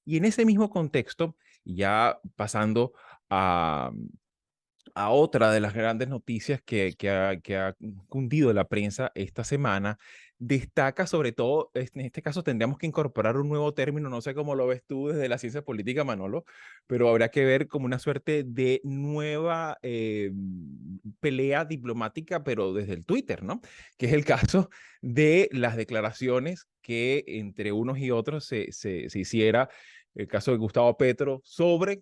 Y en ese mismo contexto, ya pasando a, a otra de las grandes noticias que ha cundido la prensa esta semana, destaca sobre todo, en este caso tendríamos que incorporar un nuevo término, no sé cómo lo ves tú desde la ciencia política, Manolo, pero habrá que ver como una suerte de nueva pelea diplomática, pero desde el Twitter, ¿no? Que es el caso de las declaraciones que entre unos y otros se hiciera el caso de Gustavo Petro, sobre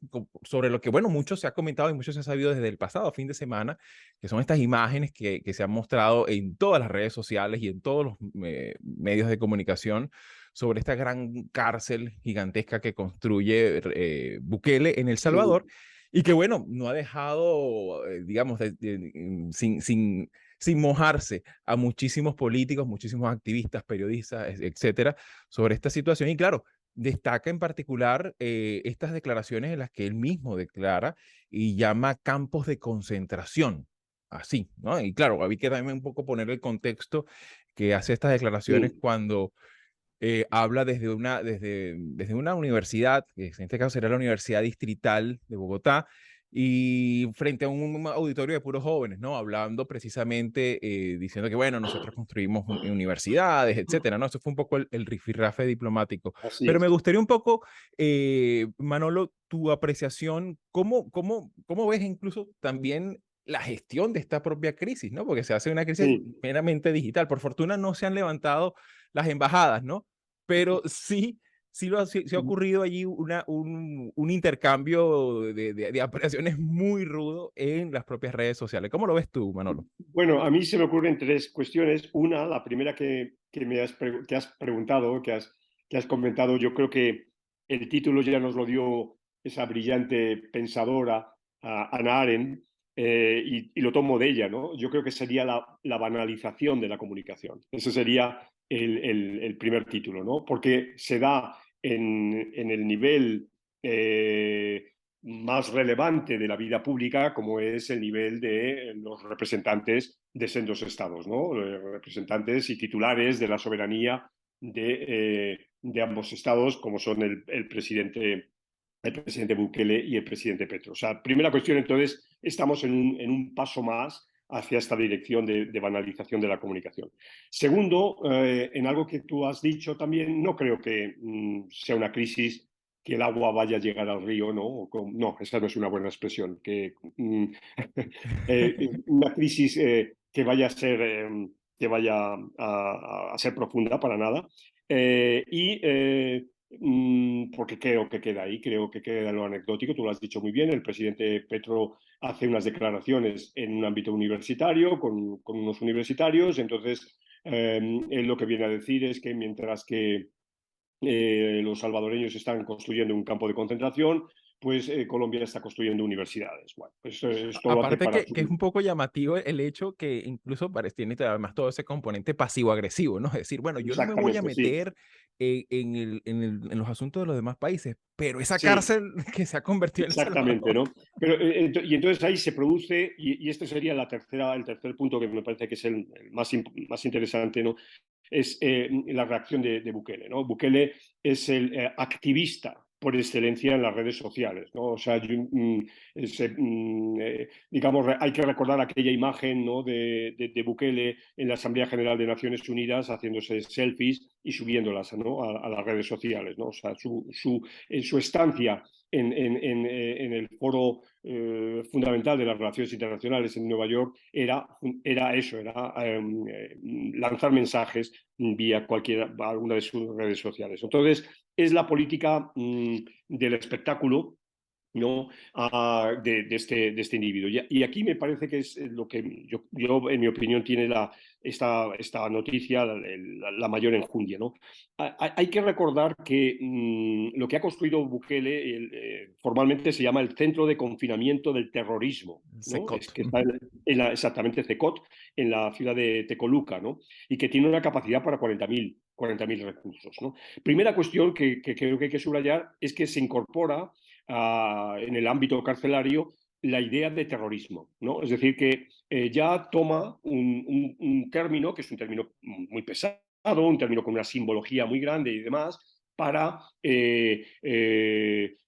lo que, bueno, mucho se ha comentado y mucho se ha sabido desde el pasado fin de semana, que son estas imágenes que se han mostrado en todas las redes sociales y en todos los medios de comunicación sobre esta gran cárcel gigantesca que construye Bukele en El Salvador Sí, y que, bueno, no ha dejado, digamos, sin mojarse a muchísimos políticos, muchísimos activistas, periodistas, etcétera, sobre esta situación. Y claro, destaca en particular estas declaraciones en las que él mismo declara y llama campos de concentración, así, ¿no? Y claro, había que también un poco poner el contexto que hace estas declaraciones sí. cuando habla desde una universidad, que en este caso será la Universidad Distrital de Bogotá, y frente a un auditorio de puros jóvenes, ¿no? Hablando precisamente, diciendo que, bueno, nosotros construimos universidades, etcétera, ¿no? Eso fue un poco el rifirrafe diplomático. Así Pero me es. gustaría un poco, Manolo, tu apreciación, ¿cómo ves incluso también la gestión de esta propia crisis, ¿no? Porque se hace una crisis Sí. meramente digital. Por fortuna no se han levantado las embajadas, ¿no? Pero sí ha ocurrido allí un intercambio de apreciaciones muy rudo en las propias redes sociales. ¿Cómo lo ves tú, Manolo? Bueno, a mí se me ocurren tres cuestiones. Una, la primera que que has preguntado, que has comentado, yo creo que el título ya nos lo dio esa brillante pensadora, Hannah Arendt, y lo tomo de ella, ¿no? Yo creo que sería la banalización de la comunicación. Ese sería el primer título, ¿no? Porque se da en el nivel más relevante de la vida pública, como es el nivel de los representantes de sendos estados, ¿no? Representantes y titulares de la soberanía de ambos estados, como son el presidente Bukele y el presidente Petro. O sea, primera cuestión, entonces, estamos en un paso más hacia esta dirección de banalización de la comunicación. Segundo, en algo que tú has dicho también, no creo que sea una crisis que el agua vaya a llegar al río, ¿no? No, esa no es una buena expresión. Una crisis que vaya a ser, a ser profunda para nada. Porque creo que queda ahí, creo que queda en lo anecdótico, tú lo has dicho muy bien, el presidente Petro hace unas declaraciones en un ámbito universitario, con unos universitarios, entonces él lo que viene a decir es que mientras que los salvadoreños están construyendo un campo de concentración, pues Colombia está construyendo universidades. Bueno, pues esto lo hace Aparte para que es su... un poco llamativo el hecho que incluso tiene además todo ese componente pasivo-agresivo, ¿no? Es decir, bueno, yo no me voy a Exactamente, sí, meter en los asuntos de los demás países, pero esa sí, cárcel que se ha convertido en El exactamente, Salvador. ¿no? Pero, y entonces ahí se produce, y este sería el tercer punto que me parece que es el más interesante, ¿no? Es la reacción de Bukele, ¿no? Bukele es el activista por excelencia en las redes sociales, ¿no? O sea, digamos, hay que recordar aquella imagen, ¿no? de Bukele en la Asamblea General de Naciones Unidas haciéndose selfies y subiéndolas, ¿no? a las redes sociales, ¿no? O sea, su estancia en el foro fundamental de las relaciones internacionales en Nueva York era eso, era lanzar mensajes vía alguna de sus redes sociales. Entonces, es la política del espectáculo, ¿no? De este individuo. Y aquí me parece que es lo que en mi opinión, tiene esta noticia la mayor enjundia, ¿no? Hay que recordar que lo que ha construido Bukele formalmente se llama el Centro de Confinamiento del Terrorismo, ¿no? Es Secot. que está exactamente CECOT, en la ciudad de Tecoluca, ¿no? Y que tiene una capacidad para 40.000 recursos, ¿no? Primera cuestión que creo que hay que subrayar es que se incorpora en el ámbito carcelario la idea de terrorismo, ¿no? Es decir, que ya toma un término que es un término muy pesado, un término con una simbología muy grande y demás, para,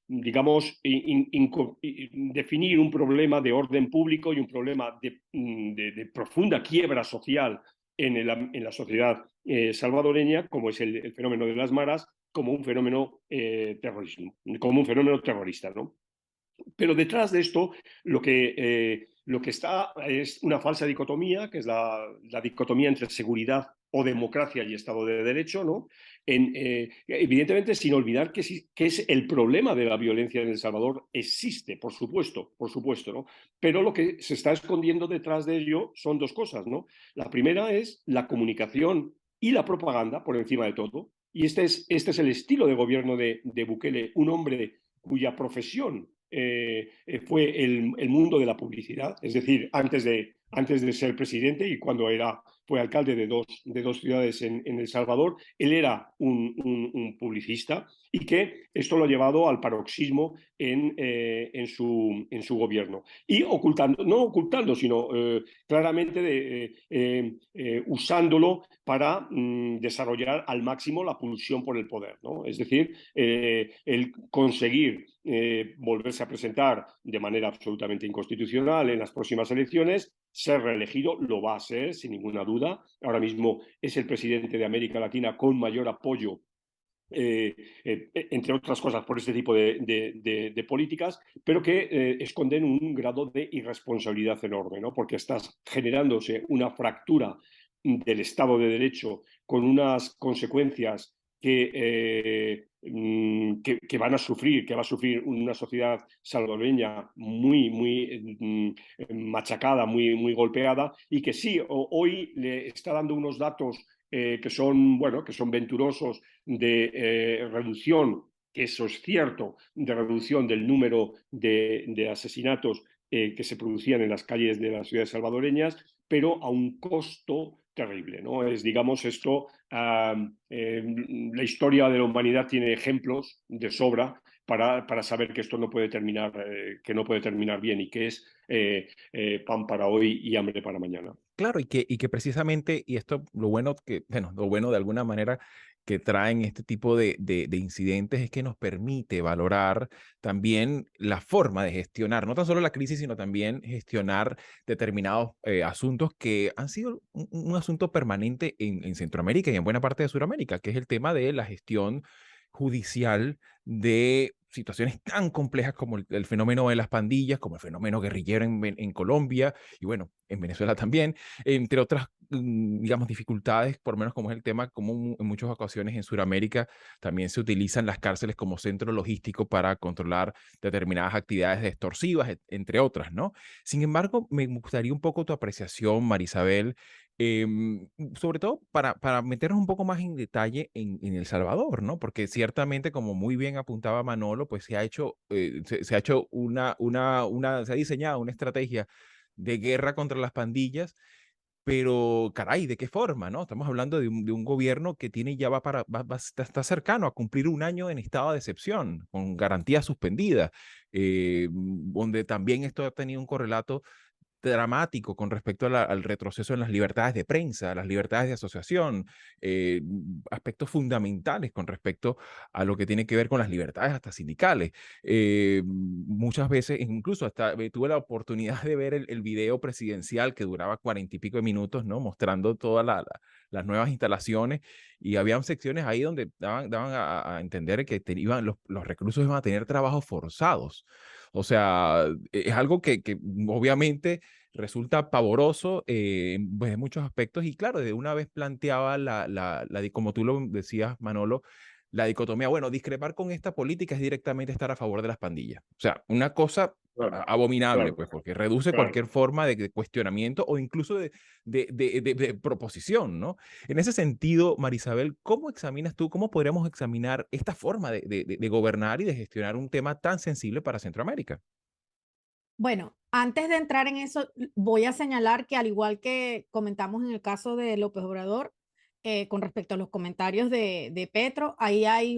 digamos, definir un problema de orden público y un problema de profunda quiebra social en la sociedad salvadoreña, como es el fenómeno de las maras, como un fenómeno terrorismo, como un fenómeno terrorista, ¿no? Pero detrás de esto lo que está es una falsa dicotomía, que es la dicotomía entre seguridad o democracia y Estado de Derecho, ¿no? Evidentemente, sin olvidar que es el problema de la violencia en El Salvador, existe, por supuesto, ¿no? Pero lo que se está escondiendo detrás de ello son dos cosas, ¿no? La primera es la comunicación y la propaganda por encima de todo. Y este es el estilo de gobierno de Bukele, un hombre cuya profesión fue el mundo de la publicidad, es decir, antes de ser presidente y cuando fue alcalde de dos ciudades en El Salvador, él era un publicista y que esto lo ha llevado al paroxismo en su gobierno. Y ocultando, no ocultando, sino claramente usándolo para desarrollar al máximo la pulsión por el poder, ¿no? Es decir, el conseguir volverse a presentar de manera absolutamente inconstitucional en las próximas elecciones, ser reelegido, lo va a ser sin ninguna duda. Ahora mismo es el presidente de América Latina con mayor apoyo entre otras cosas por este tipo de políticas, pero que esconden un grado de irresponsabilidad enorme, ¿no? Porque estás generándose una fractura del Estado de Derecho con unas consecuencias que van a sufrir, que va a sufrir una sociedad salvadoreña muy machacada, muy golpeada, y que sí, hoy le está dando unos datos que son, bueno, que son venturosos de reducción, que eso es cierto, de reducción del número de asesinatos que se producían en las calles de las ciudades salvadoreñas, pero a un costo terrible, ¿no? Es, digamos, esto, la historia de la humanidad tiene ejemplos de sobra para saber que esto no puede terminar, que no puede terminar bien y que es pan para hoy y hambre para mañana. Claro, y que precisamente, y esto lo bueno que, bueno, lo bueno de alguna manera que traen este tipo de incidentes es que nos permite valorar también la forma de gestionar, no tan solo la crisis, sino también gestionar determinados asuntos que han sido un asunto permanente en Centroamérica y en buena parte de Sudamérica, que es el tema de la gestión judicial de situaciones tan complejas como el fenómeno de las pandillas, como el fenómeno guerrillero en Colombia y bueno, en Venezuela también, entre otras, digamos, dificultades, por lo menos como es el tema, como en muchas ocasiones en Sudamérica también se utilizan las cárceles como centro logístico para controlar determinadas actividades extorsivas, entre otras, ¿no? Sin embargo, me gustaría un poco tu apreciación, Marisabel, sobre todo para meternos un poco más en detalle en El Salvador, ¿no? Porque ciertamente, como muy bien apuntaba Manolo, pues se ha hecho, se ha hecho se ha diseñado una estrategia de guerra contra las pandillas, pero caray, ¿de qué forma, no? Estamos hablando de un gobierno que tiene ya está cercano a cumplir un año en estado de excepción, con garantía suspendida, donde también esto ha tenido un correlato dramático con respecto a al retroceso en las libertades de prensa, las libertades de asociación, aspectos fundamentales con respecto a lo que tiene que ver con las libertades hasta sindicales. Muchas veces, incluso hasta tuve la oportunidad de ver el video presidencial que duraba 40 y pico de minutos, ¿no? Mostrando todas las nuevas instalaciones y habían secciones ahí donde daban a entender que los reclusos iban a tener trabajos forzados. O sea, es algo que obviamente resulta pavoroso pues, en muchos aspectos y claro, de una vez planteaba como tú lo decías, Manolo, la dicotomía, bueno, discrepar con esta política es directamente estar a favor de las pandillas. O sea, una cosa Claro, abominable, claro, pues, porque reduce claro. cualquier forma de cuestionamiento o incluso de proposición, ¿no? En ese sentido, Marisabel, ¿cómo examinas tú, cómo podríamos examinar esta forma de gobernar y de gestionar un tema tan sensible para Centroamérica? Bueno, antes de entrar en eso, voy a señalar que al igual que comentamos en el caso de López Obrador, con respecto a los comentarios de Petro, ahí hay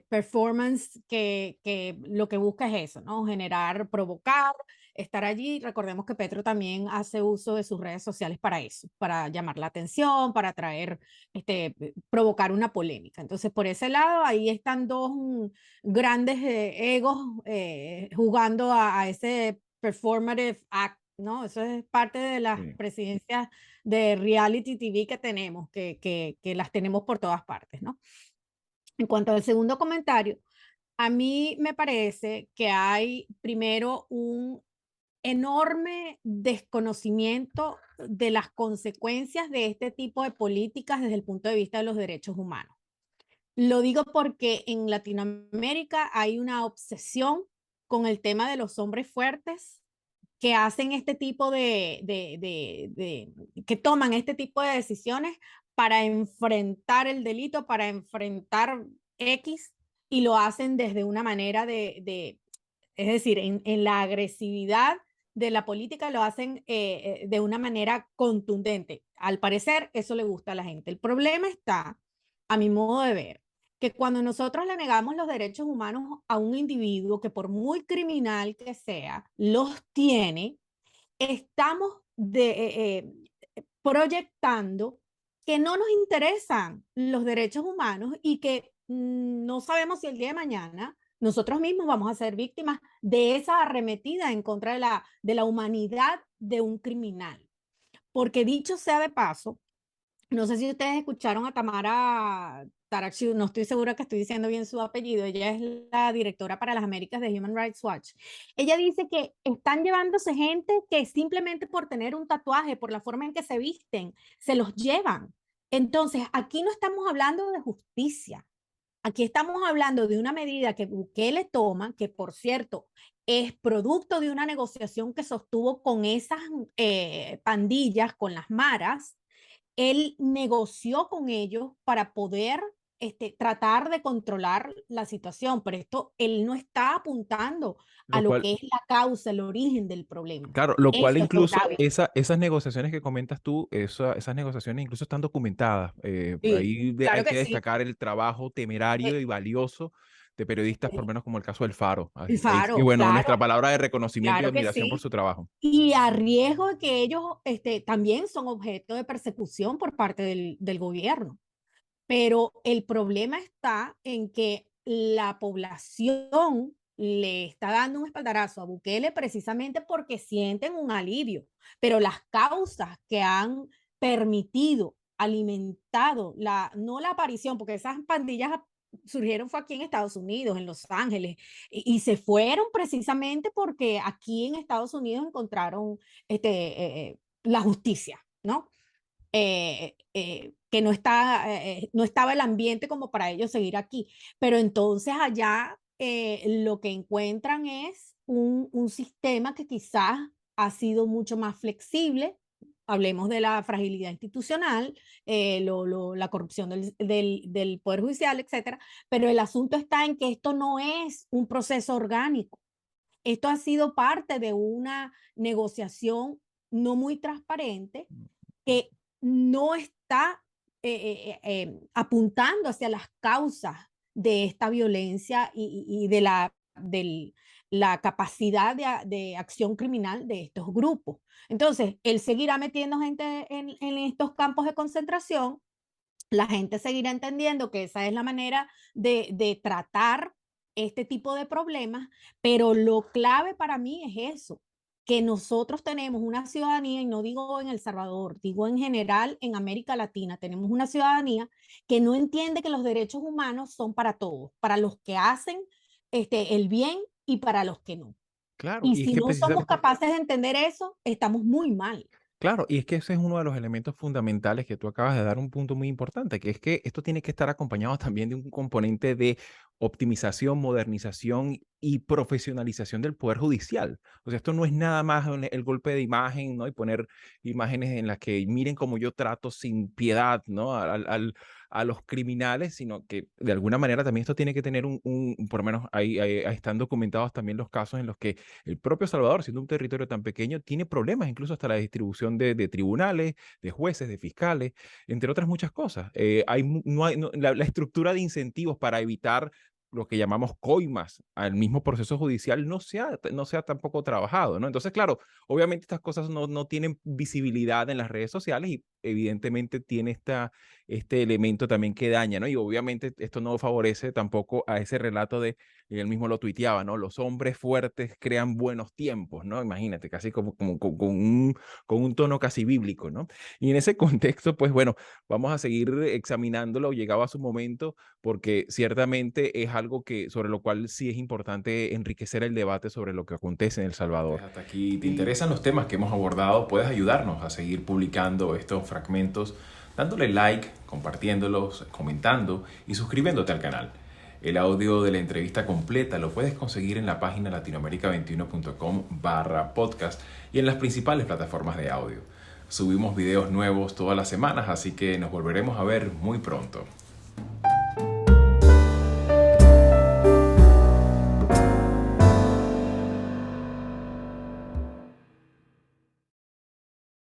performance que lo que busca es eso, ¿no? Generar, provocar, estar allí. Recordemos que Petro también hace uso de sus redes sociales para eso, para llamar la atención, para atraer, provocar una polémica. Entonces, por ese lado, ahí están dos grandes egos jugando a ese performative act, ¿no? Eso es parte de las Sí. presidencias de reality TV que tenemos, que las tenemos por todas partes, ¿no? En cuanto al segundo comentario, a mí me parece que hay primero un enorme desconocimiento de las consecuencias de este tipo de políticas desde el punto de vista de los derechos humanos. Lo digo porque en Latinoamérica hay una obsesión con el tema de los hombres fuertes que hacen este tipo que toman este tipo de decisiones para enfrentar el delito, para enfrentar X, y lo hacen desde una manera es decir, en la agresividad de la política lo hacen de una manera contundente. Al parecer, eso le gusta a la gente. El problema está, a mi modo de ver, que cuando nosotros le negamos los derechos humanos a un individuo que por muy criminal que sea, los tiene, estamos proyectando que no nos interesan los derechos humanos y que no sabemos si el día de mañana nosotros mismos vamos a ser víctimas de esa arremetida en contra de la humanidad de un criminal. Porque dicho sea de paso, no sé si ustedes escucharon a Tamara Tarachu, no estoy segura que estoy diciendo bien su apellido, ella es la directora para las Américas de Human Rights Watch. Ella dice que están llevándose gente que simplemente por tener un tatuaje, por la forma en que se visten, se los llevan. Entonces, aquí no estamos hablando de justicia, aquí estamos hablando de una medida que Bukele toma, que por cierto es producto de una negociación que sostuvo con esas pandillas, con las maras. Él negoció con ellos para poder tratar de controlar la situación, pero esto él no está apuntando a Lo lo cual, que es la causa, el origen del problema. claro, lo cual Eso es lo incluso grave. esas negociaciones que comentas tú, esas negociaciones incluso están documentadas. Sí, Ahí claro hay que que sí. destacar el trabajo temerario Eh, y valioso de periodistas, por lo menos como el caso del Faro. El Y Faro, bueno, claro, nuestra palabra de reconocimiento y claro que admiración por sí. su trabajo. Y a riesgo de que ellos también son objeto de persecución por parte del gobierno. Pero el problema está en que la población le está dando un espaldarazo a Bukele precisamente porque sienten un alivio, pero las causas que han permitido, alimentado, no la aparición, porque esas pandillas surgieron fue aquí en Estados Unidos, en Los Ángeles, y se fueron precisamente porque aquí en Estados Unidos encontraron la justicia, ¿no? Que no estaba el ambiente como para ellos seguir aquí. Pero entonces allá lo que encuentran es un sistema que quizás ha sido mucho más flexible. Hablemos de la fragilidad institucional, la corrupción del Poder Judicial, etcétera. Pero el asunto está en que esto no es un proceso orgánico. Esto ha sido parte de una negociación no muy transparente que no está apuntando hacia las causas de esta violencia y de la capacidad de acción criminal de estos grupos. Entonces, él seguirá metiendo gente en estos campos de concentración, la gente seguirá entendiendo que esa es la manera de tratar este tipo de problemas, pero lo clave para mí es eso, que nosotros tenemos una ciudadanía, y no digo en El Salvador, digo en general en América Latina, tenemos una ciudadanía que no entiende que los derechos humanos son para todos, para los que hacen el bien y para los que no. Claro, Y y es si que no somos precisamente capaces de entender eso, estamos muy mal. claro, y es que ese es uno de los elementos fundamentales que tú acabas de dar un punto muy importante, que es que esto tiene que estar acompañado también de un componente de optimización, modernización y profesionalización del Poder Judicial. O sea, esto no es nada más el golpe de imagen, ¿no? Y poner imágenes en las que miren cómo yo trato sin piedad, ¿no? A los criminales, sino que de alguna manera también esto tiene que tener por lo menos ahí están documentados también los casos en los que el propio Salvador, siendo un territorio tan pequeño, tiene problemas incluso hasta la distribución de tribunales, de jueces, de fiscales, entre otras muchas cosas. La estructura de incentivos para evitar lo que llamamos coimas al mismo proceso judicial no se ha tampoco trabajado, ¿no? Entonces, claro, obviamente estas cosas no tienen visibilidad en las redes sociales y evidentemente tiene este elemento también que daña, ¿no? Y obviamente esto no favorece tampoco a ese relato y él mismo lo tuiteaba, ¿no? Los hombres fuertes crean buenos tiempos, ¿no? Imagínate, casi como con un tono casi bíblico, ¿no? Y en ese contexto, pues bueno, vamos a seguir examinándolo, llegado a su momento, porque ciertamente es algo sobre lo cual sí es importante enriquecer el debate sobre lo que acontece en El Salvador. Hasta aquí, ¿te interesan los temas que hemos abordado? Puedes ayudarnos a seguir publicando estos fragmentos, dándole like, compartiéndolos, comentando y suscribiéndote al canal. El audio de la entrevista completa lo puedes conseguir en la página latinoamerica21.com/podcast y en las principales plataformas de audio. Subimos videos nuevos todas las semanas, así que nos volveremos a ver muy pronto.